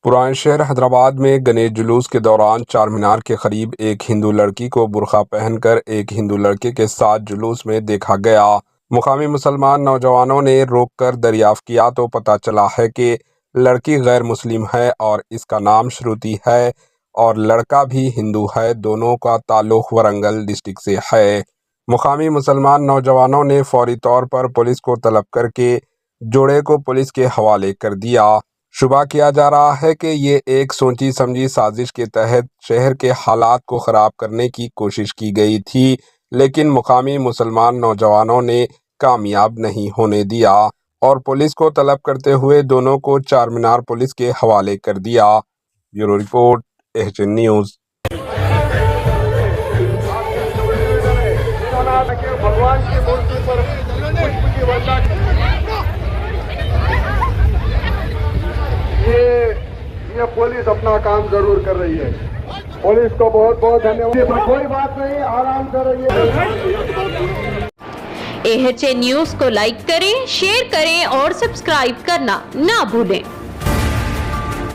बुलंदशहर हैदराबाद में गणेश जुलूस के दौरान चार मीनार के करीब एक हिंदू लड़की को बुर्का पहनकर एक हिंदू लड़के के साथ जुलूस में देखा गया। मुकामी मुसलमान नौजवानों ने रोककर दरियाफ्त किया तो पता चला है कि लड़की गैर मुस्लिम है और इसका नाम श्रुति है और लड़का भी हिंदू है। दोनों का ताल्लुक वारंगल डिस्ट्रिक्ट से है। मुकामी मुसलमान नौजवानों ने फौरी तौर पर पुलिस को तलब करके जोड़े को पुलिस के हवाले कर दिया। शुबा किया जा रहा है कि ये एक सोची समझी साजिश के तहत शहर के हालात को ख़राब करने की कोशिश की गई थी, लेकिन मुकामी मुसलमान नौजवानों ने कामयाब नहीं होने दिया और पुलिस को तलब करते हुए दोनों को चार मीनार पुलिस के हवाले कर दिया। Bureau report, HN news. भगवान की मूर्ति पर पुष्प की वर्षा ये पुलिस अपना काम जरूर कर रही है। पुलिस को बहुत बहुत धन्यवाद। कोई बात नहीं, आराम कर रही है। एचएन न्यूज़ को लाइक करें, शेयर करें और सब्सक्राइब करना ना भूलें।